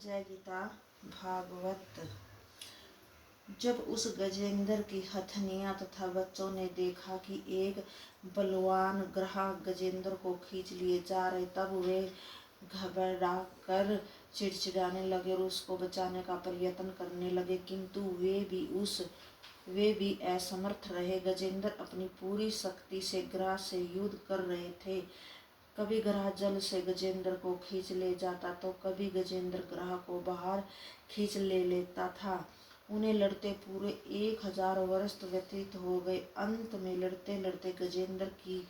जय गीता भागवत। जब उस गजेंद्र की हथनियाँ तथा बच्चों ने देखा कि एक बलवान ग्राहक गजेंद्र को खींच लिए जा रहे, तब वे घबराकर चिड़चिड़ाने लगे और उसको बचाने का प्रयत्न करने लगे, किंतु वे भी असमर्थ रहे। गजेंद्र अपनी पूरी शक्ति से ग्राह से युद्ध कर रहे थे। कभी ग्राह जल से गजेंद्र को खींच ले जाता तो कभी गजेंद्र ग्राह को बाहर खींच ले लेता था। उन्हें लड़ते पूरे 1000 वर्ष व्यतीत हो गए। अंत में लड़ते लड़ते गजेंद्र की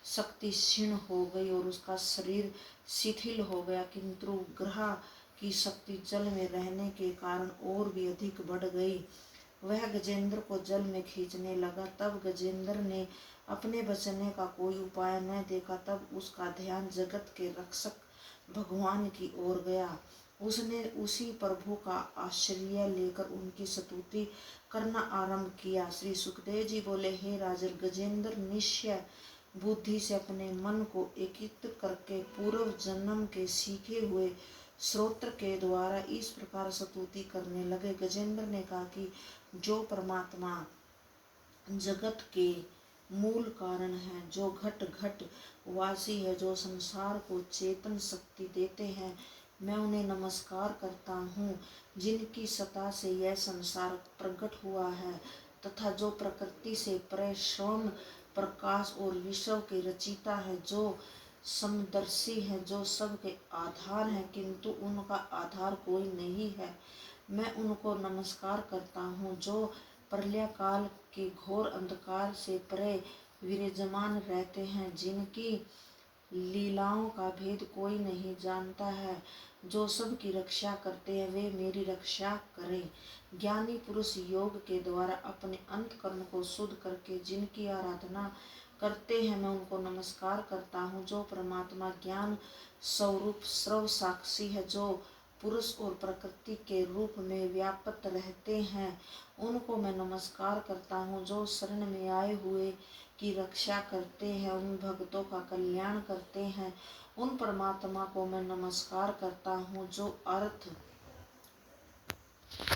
शक्ति क्षीण हो गई और उसका शरीर शिथिल हो गया, किंतु ग्राह की शक्ति जल में रहने के कारण और भी अधिक बढ़ गई। वह गजेंद्र को जल में खींचने लगा। तब गजेंद्र ने अपने बचने का कोई उपाय न देखा। तब उसका ध्यान जगत के रक्षक भगवान की ओर गया। उसने उसी प्रभु का आश्रय लेकर उनकी स्तुति करना आरंभ किया। श्री सुखदेव जी बोले, हे राजन, गजेंद्र निश्चय बुद्धि से अपने मन को एकीकृत करके पूर्व जन्म के सीखे हुए श्रोत्र के द्वारा इस प्रकार स्तुति करने लगे। गजेंद्र ने कहा कि जो परमात्मा जगत के मूल कारण है, जो घट घट वासी है, जो संसार को चेतन शक्ति देते हैं, मैं उन्हें नमस्कार करता हूँ, जिनकी सत्ता से यह संसार प्रकट हुआ है, तथा जो प्रकृति से परे स्वयं प्रकाश और विश्व के रचिता है, जो समदर्शी है, जो सबके आधार है, किंतु उनका आधार कोई नहीं है। मैं उनको नमस्कार करता हूँ, जो प्रलय काल के घोर अंधकार से परे विराजमान रहते हैं, जिनकी लीलाओं का भेद कोई नहीं जानता है, जो सबकी रक्षा करते हैं, वे मेरी रक्षा करें। ज्ञानी पुरुष योग के द्वारा अपने अंतकरण को शुद्ध करके जिनकी आराधना करते हैं, मैं उनको नमस्कार करता हूँ। जो परमात्मा ज्ञान स्वरूप सर्व साक्षी है, जो पुरुष और प्रकृति के रूप में व्याप्त रहते हैं, उनको मैं नमस्कार करता हूँ। जो शरण में आए हुए की रक्षा करते हैं, उन भक्तों का कल्याण करते हैं, उन परमात्मा को मैं नमस्कार करता हूँ। जो अर्थ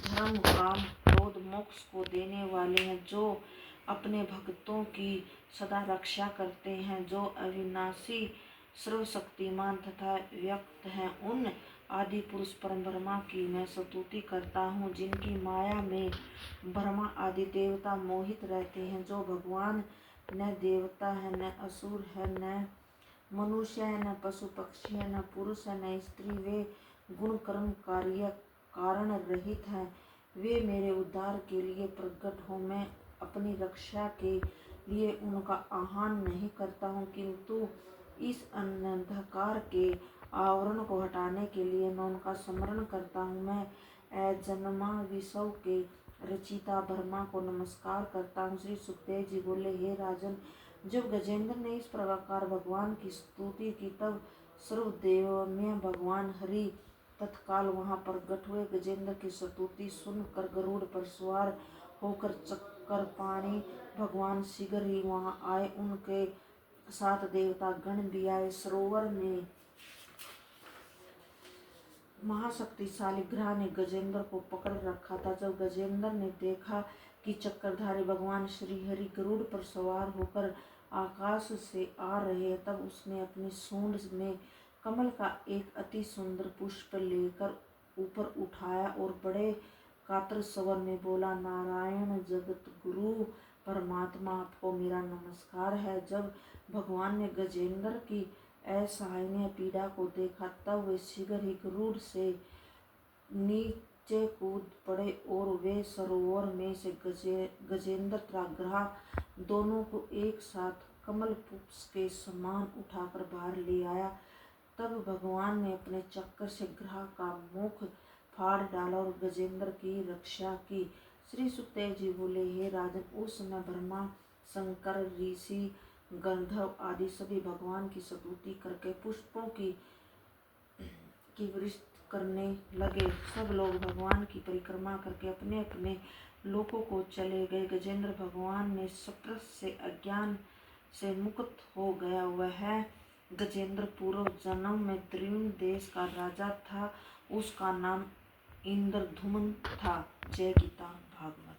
धर्म काम क्रोध मोक्ष को देने वाले हैं, जो अपने भक्तों की सदा रक्षा करते हैं, जो अविनाशी सर्वशक्तिमान तथा व्यक्त हैं, उन आदि पुरुष परम ब्रह्मा की मैं स्तुति करता हूँ, जिनकी माया में ब्रह्मा आदि देवता मोहित रहते हैं, जो भगवान न देवता है, न असुर है, न मनुष्य है, न पशु पक्षी है, न पुरुष है, न स्त्री, वे गुण कर्म कार्य कारण रहित हैं, वे मेरे उद्धार के लिए प्रकट हो। मैं अपनी रक्षा के लिए उनका आह्वान नहीं करता हूँ, किंतु इस अंधकार के आवरण को हटाने के लिए मैं उनका स्मरण करता हूँ। मैं अजन्मा विश्व के रचिता ब्रह्मा को नमस्कार करता हूँ। श्री सुखदेव जी बोले, हे राजन, जब गजेंद्र ने इस प्रकार भगवान की स्तुति की, तब सर्वदेवमय भगवान हरि तत्काल वहां प्रकट हुए। गजेंद्र की स्तुति सुनकर गरुड़ पर सवार होकर चक्रपाणि भगवान शीघ्र ही वहां आए। उनके साथ देवता गण भी आए। सरोवर में महाशक्तिशाली ग्राह ने गजेंद्र को पकड़ रखा था। जब गजेंद्र ने देखा कि चक्रधारी भगवान श्री हरि गरुड़ पर सवार होकर आकाश से आ रहे हैं, तब उसने अपनी सूंड में कमल का एक अति सुंदर पुष्प लेकर ऊपर उठाया और बड़े कातर स्वर में बोला, नारायण जगत गुरु परमात्मा, आपको मेरा नमस्कार है। जब भगवान ने गजेंद्र की असहनीय पीड़ा को देखा, तब वे शीघ्र ही गरुड़ से नीचे कूद पड़े और वे सरोवर में से गजेंद्र तथा ग्राह दोनों को एक साथ कमल पुष्प के समान उठाकर बाहर ले आया। तब भगवान ने अपने चक्र से ग्राह का मुख फाड़ डाला और गजेंद्र की रक्षा की। श्री सुखदेव जी बोले, हे राजन, उस समय ब्रह्मा शंकर ऋषि गंधर्व आदि सभी भगवान की स्तुति करके पुष्पों की वृष्टि करने लगे। सब लोग भगवान की परिक्रमा करके अपने अपने लोकों को चले गए। गजेंद्र भगवान ने स्पर्श से अज्ञान से मुक्त हो गया। वह गजेंद्र पूर्व जन्म में त्रिविम देश का राजा था उसका नाम इंद्रधुमन था। जय गीता भागवत।